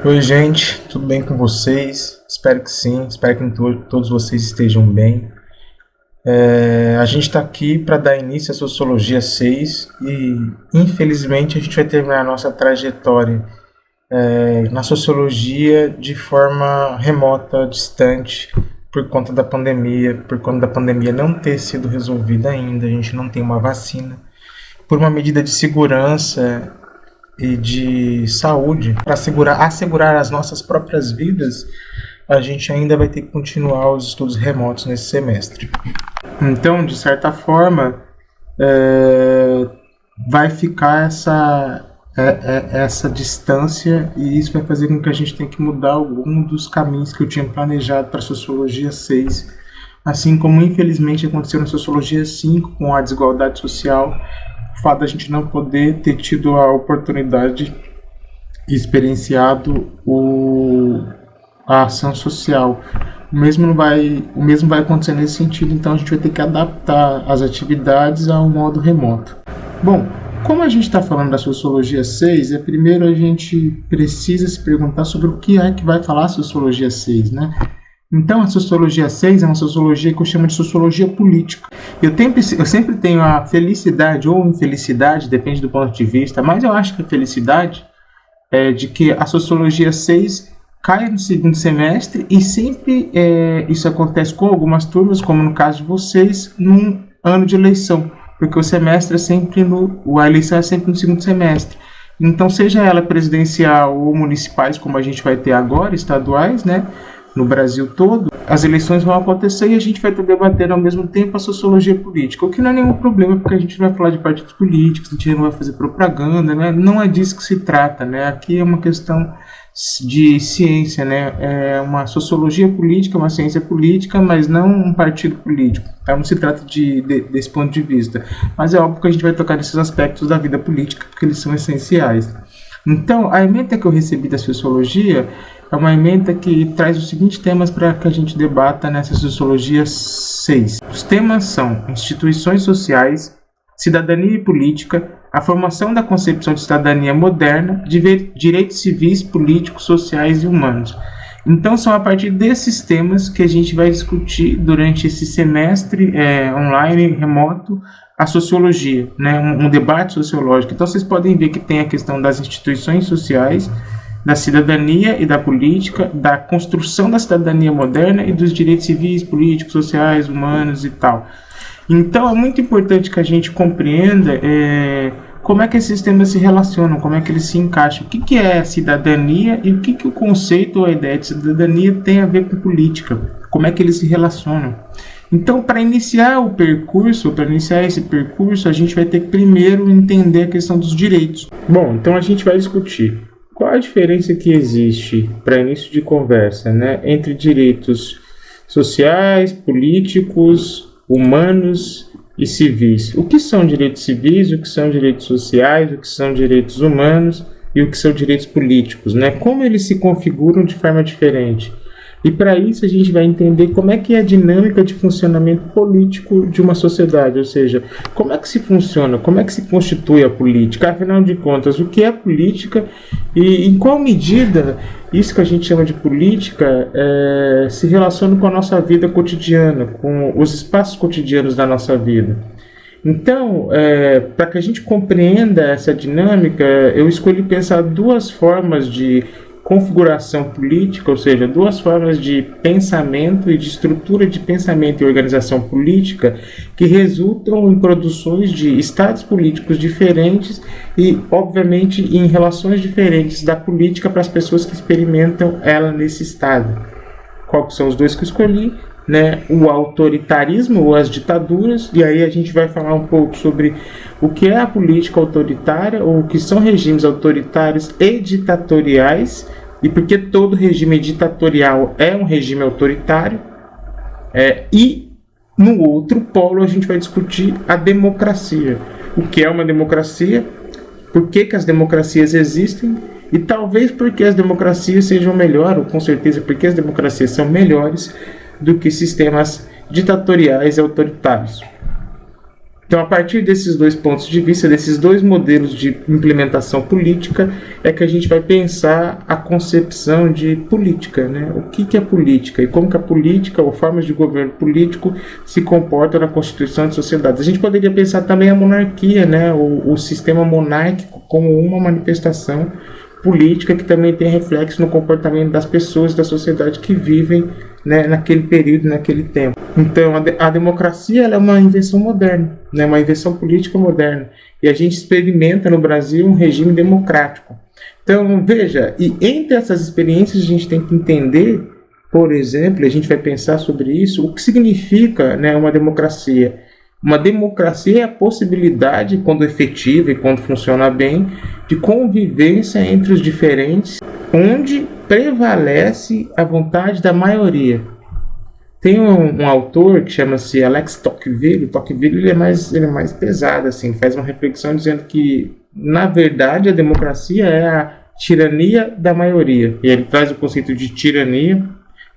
Oi, gente, tudo bem com vocês? Espero que sim, espero que todos vocês estejam bem. A gente está aqui para dar início à Sociologia 6 e, infelizmente, a gente vai terminar a nossa trajetória na Sociologia de forma remota, distante, por conta da pandemia não ter sido resolvida ainda, a gente não tem uma vacina. Por uma medida de segurança e de saúde, para assegurar as nossas próprias vidas, a gente ainda vai ter que continuar os estudos remotos nesse semestre. Então, de certa forma, vai ficar essa distância, e isso vai fazer com que a gente tenha que mudar algum dos caminhos que eu tinha planejado para a Sociologia 6, assim como infelizmente aconteceu na Sociologia 5 com a desigualdade social, o fato da gente não poder ter tido a oportunidade e experienciado a ação social. O mesmo vai acontecer nesse sentido, então a gente vai ter que adaptar as atividades ao modo remoto. Bom, como a gente está falando da Sociologia 6, primeiro a gente precisa se perguntar sobre o que é que vai falar a Sociologia 6, né? Então, a Sociologia 6 é uma sociologia que eu chamo de sociologia política. Eu sempre tenho a felicidade ou infelicidade, depende do ponto de vista, mas eu acho que a felicidade é de que a Sociologia 6 caia no segundo semestre e sempre isso acontece com algumas turmas, como no caso de vocês, num ano de eleição, porque a eleição é sempre no segundo semestre. Então, seja ela presidencial ou municipais, como a gente vai ter agora, estaduais, né? No Brasil todo, as eleições vão acontecer e a gente vai estar debatendo ao mesmo tempo a sociologia política, o que não é nenhum problema, porque a gente não vai falar de partidos políticos, a gente não vai fazer propaganda, né? Não é disso que se trata, né? Aqui é uma questão de ciência, né? É uma sociologia política, uma ciência política, mas não um partido político. Então, não se trata desse ponto de vista. Mas é óbvio que a gente vai tocar nesses aspectos da vida política, porque eles são essenciais. Então, a ementa que eu recebi da Sociologia é uma ementa que traz os seguintes temas para que a gente debata nessa Sociologia 6. Os temas são instituições sociais, cidadania e política, a formação da concepção de cidadania moderna, direitos civis, políticos, sociais e humanos. Então, são a partir desses temas que a gente vai discutir durante esse semestre online, remoto, a sociologia, né? Um debate sociológico. Então, vocês podem ver que tem a questão das instituições sociais, da cidadania e da política, da construção da cidadania moderna e dos direitos civis, políticos, sociais, humanos e tal. Então, é muito importante que a gente compreenda como é que esses temas se relacionam, como é que eles se encaixam, o que é cidadania e o que o conceito ou a ideia de cidadania tem a ver com política, como é que eles se relacionam. Então, para iniciar esse percurso, a gente vai ter que primeiro entender a questão dos direitos. Bom, então a gente vai discutir qual a diferença que existe, para início de conversa, né, entre direitos sociais, políticos, humanos e civis. O que são direitos civis, o que são direitos sociais, o que são direitos humanos e o que são direitos políticos, né? Como eles se configuram de forma diferente. E para isso a gente vai entender como é que é a dinâmica de funcionamento político de uma sociedade, ou seja, como é que se funciona, como é que se constitui a política, afinal de contas, o que é política e em qual medida isso que a gente chama de política se relaciona com a nossa vida cotidiana, com os espaços cotidianos da nossa vida. Então, para que a gente compreenda essa dinâmica, eu escolhi pensar duas formas de configuração política, ou seja, duas formas de pensamento e de estrutura de pensamento e organização política que resultam em produções de estados políticos diferentes e, obviamente, em relações diferentes da política para as pessoas que experimentam ela nesse estado. Quais são os dois que eu escolhi? Né? O autoritarismo ou as ditaduras, e aí a gente vai falar um pouco sobre o que é a política autoritária ou o que são regimes autoritários e ditatoriais e porque todo regime ditatorial é um regime autoritário, e no outro polo a gente vai discutir a democracia, o que é uma democracia, por que as democracias existem e talvez porque as democracias sejam melhores, ou com certeza porque as democracias são melhores do que sistemas ditatoriais e autoritários. Então, a partir desses dois pontos de vista, desses dois modelos de implementação política, é que a gente vai pensar a concepção de política, né? O que é política e como que a política ou formas de governo político se comportam na constituição de sociedades. A gente poderia pensar também a monarquia, né? O sistema monárquico como uma manifestação política que também tem reflexo no comportamento das pessoas da sociedade que vivem, né, naquele período, naquele tempo. Então, a democracia ela é uma invenção moderna, né, uma invenção política moderna. E a gente experimenta no Brasil um regime democrático. Então, veja, e entre essas experiências a gente tem que entender, por exemplo, a gente vai pensar sobre isso, o que significa, né, uma democracia. Uma democracia é a possibilidade, quando efetiva e quando funciona bem, de convivência entre os diferentes, onde prevalece a vontade da maioria. Tem um autor que chama-se Alex Tocqueville. O Tocqueville ele é mais pesado, assim, faz uma reflexão dizendo que, na verdade, a democracia é a tirania da maioria. E ele traz o conceito de tirania,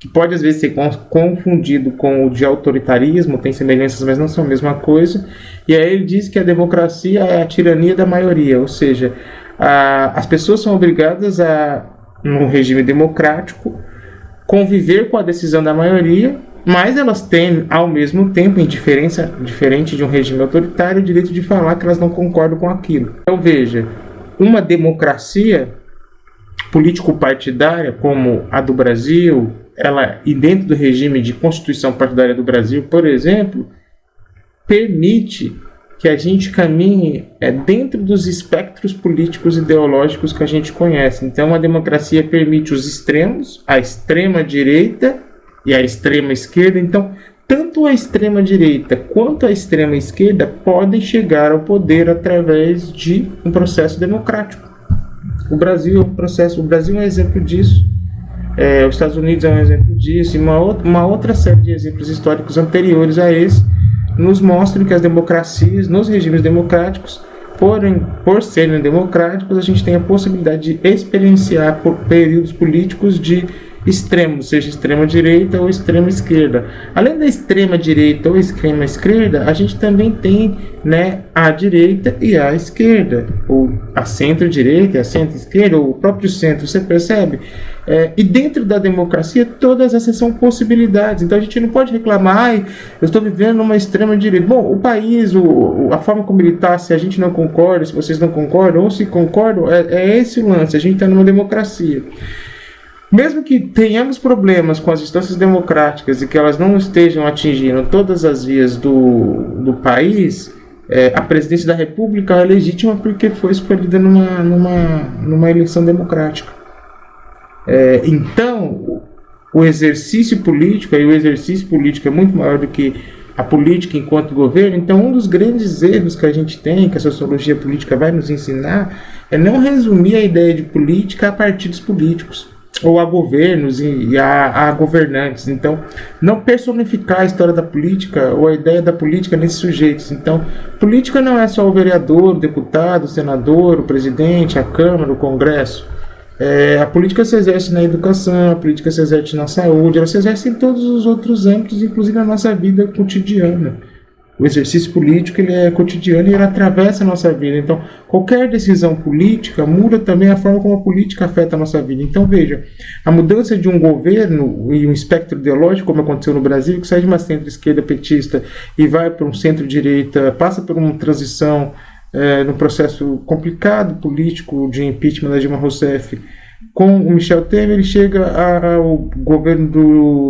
que pode às vezes ser confundido com o de autoritarismo, tem semelhanças, mas não são a mesma coisa. E aí ele diz que a democracia é a tirania da maioria, ou seja, as pessoas são obrigadas a, num regime democrático, conviver com a decisão da maioria, mas elas têm, ao mesmo tempo, diferente de um regime autoritário, o direito de falar que elas não concordam com aquilo. Então veja, uma democracia político-partidária como a do Brasil, e dentro do regime de constituição partidária do Brasil, por exemplo, permite que a gente caminhe dentro dos espectros políticos e ideológicos que a gente conhece. Então, a democracia permite os extremos, a extrema-direita e a extrema-esquerda. Então, tanto a extrema-direita quanto a extrema-esquerda podem chegar ao poder através de um processo democrático. O Brasil é um exemplo disso. Os Estados Unidos é um exemplo disso, e uma outra série de exemplos históricos anteriores a esse nos mostram que as democracias, nos regimes democráticos, por serem democráticos, a gente tem a possibilidade de experienciar por períodos políticos de extremos, seja extrema-direita ou extrema-esquerda. Além da extrema-direita ou extrema-esquerda, a gente também tem, né, a direita e a esquerda, ou a centro-direita e a centro-esquerda, ou o próprio centro, você percebe? E dentro da democracia, todas essas são possibilidades. Então a gente não pode reclamar, eu estou vivendo numa extrema-direita. Bom, o país, a forma como ele está, se a gente não concorda, se vocês não concordam, ou se concordam, é esse o lance, a gente está numa democracia. Mesmo que tenhamos problemas com as instâncias democráticas e que elas não estejam atingindo todas as vias do país, a presidência da República é legítima porque foi escolhida numa eleição democrática. Então, o exercício político, e o exercício político é muito maior do que a política enquanto governo. Então, um dos grandes erros que a gente tem, que a sociologia política vai nos ensinar, é não resumir a ideia de política a partidos políticos, ou a governos e a governantes. Então, não personificar a história da política ou a ideia da política nesses sujeitos. Então, política não é só o vereador, o deputado, o senador, o presidente, a Câmara, o Congresso. A política se exerce na educação, a política se exerce na saúde, ela se exerce em todos os outros âmbitos, inclusive na nossa vida cotidiana. O exercício político ele é cotidiano e ele atravessa a nossa vida. Então, qualquer decisão política muda também a forma como a política afeta a nossa vida. Então, veja, a mudança de um governo e um espectro ideológico, como aconteceu no Brasil, que sai de uma centro-esquerda petista e vai para um centro-direita, passa por uma transição num processo complicado político de impeachment da Dilma Rousseff, com o Michel Temer, ele chega ao governo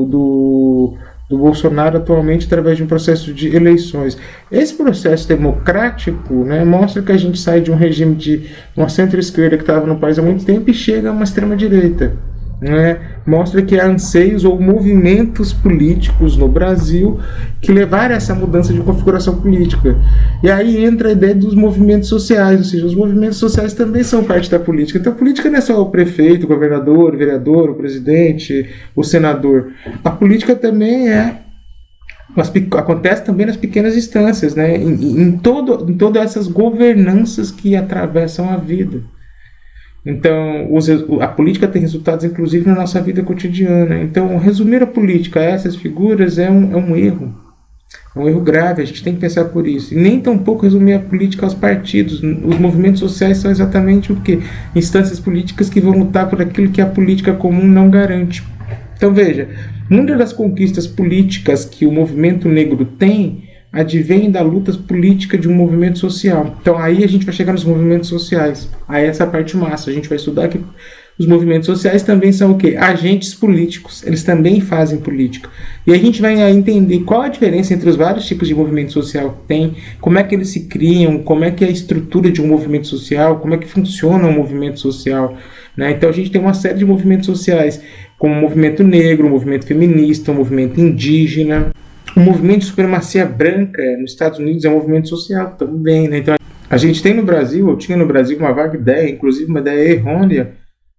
do Bolsonaro atualmente através de um processo de eleições. Esse processo democrático, né, mostra que a gente sai de um regime de uma centro-esquerda que estava no país há muito tempo e chega a uma extrema-direita. Né? Mostra que há anseios ou movimentos políticos no Brasil que levaram a essa mudança de configuração política. E aí entra a ideia dos movimentos sociais, ou seja, os movimentos sociais também são parte da política. Então a política não é só o prefeito, o governador, o vereador, o presidente, o senador. A política também acontece também nas pequenas instâncias, né? em todas essas governanças que atravessam a vida. Então, a política tem resultados, inclusive, na nossa vida cotidiana. Então, resumir a política a essas figuras é um erro. É um erro grave, a gente tem que pensar por isso. E nem tampouco resumir a política aos partidos. Os movimentos sociais são exatamente o quê? Instâncias políticas que vão lutar por aquilo que a política comum não garante. Então veja, muitas das conquistas políticas que o movimento negro tem advém da luta política de um movimento social. Então aí a gente vai chegar nos movimentos sociais. Aí essa parte massa, a gente vai estudar que os movimentos sociais também são o quê? Agentes políticos. Eles também fazem política. E a gente vai entender qual a diferença entre os vários tipos de movimento social que tem, como é que eles se criam, como é que é a estrutura de um movimento social, como é que funciona um movimento social. Né? Então a gente tem uma série de movimentos sociais, como o movimento negro, o movimento feminista, o movimento indígena. O movimento de supremacia branca nos Estados Unidos é um movimento social também. Né? Então a gente tem no Brasil, eu tinha no Brasil uma vaga ideia, inclusive uma ideia errônea,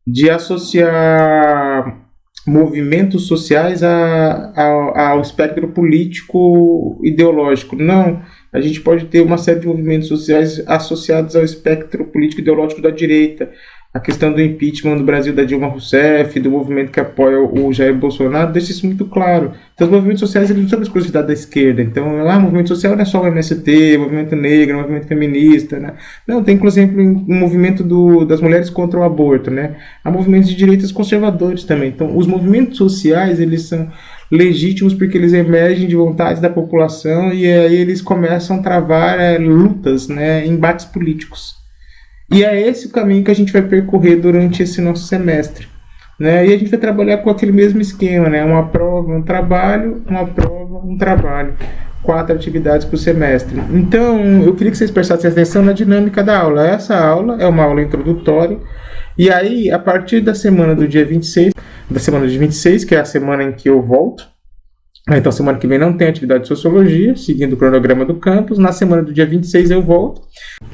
de associar movimentos sociais ao espectro político ideológico. Não, a gente pode ter uma série de movimentos sociais associados ao espectro político ideológico da direita. A questão do impeachment no Brasil da Dilma Rousseff, do movimento que apoia o Jair Bolsonaro, deixa isso muito claro. Então, os movimentos sociais eles não são exclusividade da esquerda. Então, o movimento social não é só o MST, o movimento negro, o movimento feminista. Né? Não, tem, inclusive, o movimento das mulheres contra o aborto. Né? Há movimentos de direitas conservadores também. Então, os movimentos sociais eles são legítimos porque eles emergem de vontades da população e aí eles começam a travar lutas, né, embates políticos. E é esse o caminho que a gente vai percorrer durante esse nosso semestre. Né? E a gente vai trabalhar com aquele mesmo esquema, né? Uma prova, um trabalho, uma prova, um trabalho. 4 atividades por semestre. Então, eu queria que vocês prestassem atenção na dinâmica da aula. Essa aula é uma aula introdutória. E aí, a partir da semana do dia 26, da semana de 26, que é a semana em que eu volto, então semana que vem não tem atividade de sociologia, seguindo o cronograma do campus. Na semana do dia 26 eu volto.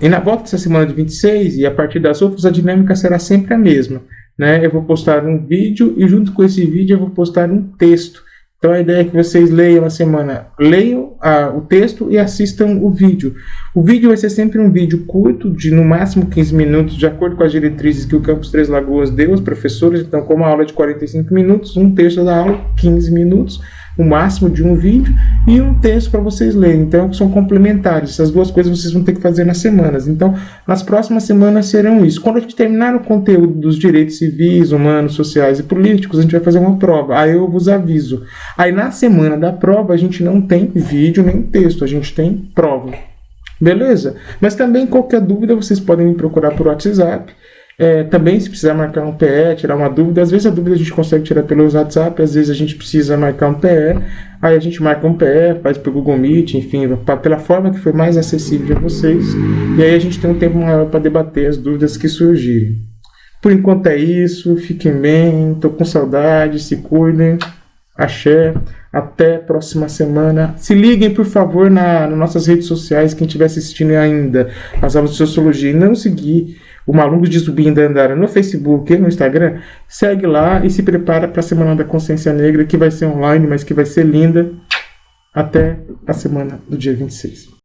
E na volta dessa semana de 26, e a partir das outras, a dinâmica será sempre a mesma. Né? Eu vou postar um vídeo e junto com esse vídeo eu vou postar um texto. Então a ideia é que vocês leiam a semana, leiam o texto e assistam o vídeo. O vídeo vai ser sempre um vídeo curto, de no máximo 15 minutos, de acordo com as diretrizes que o Campus Três Lagoas deu aos professores. Então, como a aula é de 45 minutos, um terço da aula, 15 minutos, o máximo de um vídeo e um texto para vocês lerem. Então, são complementares. Essas duas coisas vocês vão ter que fazer nas semanas. Então, nas próximas semanas serão isso. Quando a gente terminar o conteúdo dos direitos civis, humanos, sociais e políticos, a gente vai fazer uma prova. Aí eu vos aviso. Aí, na semana da prova, a gente não tem vídeo nem texto. A gente tem prova. Beleza? Mas também, qualquer dúvida, vocês podem me procurar por WhatsApp. Também, se precisar marcar um PE, tirar uma dúvida, às vezes a dúvida a gente consegue tirar pelo WhatsApp, às vezes a gente precisa marcar um PE, aí a gente marca um PE, faz pelo Google Meet, enfim, pela forma que for mais acessível a vocês, e aí a gente tem um tempo maior para debater as dúvidas que surgirem. Por enquanto é isso, fiquem bem, estou com saudade, se cuidem, axé, até próxima semana. Se liguem, por favor, nas nossas redes sociais, quem estiver assistindo ainda as aulas de sociologia e não seguir o Malungos de Zumbi da Andara no Facebook e no Instagram, segue lá e se prepara para a Semana da Consciência Negra, que vai ser online, mas que vai ser linda. Até a semana do dia 26.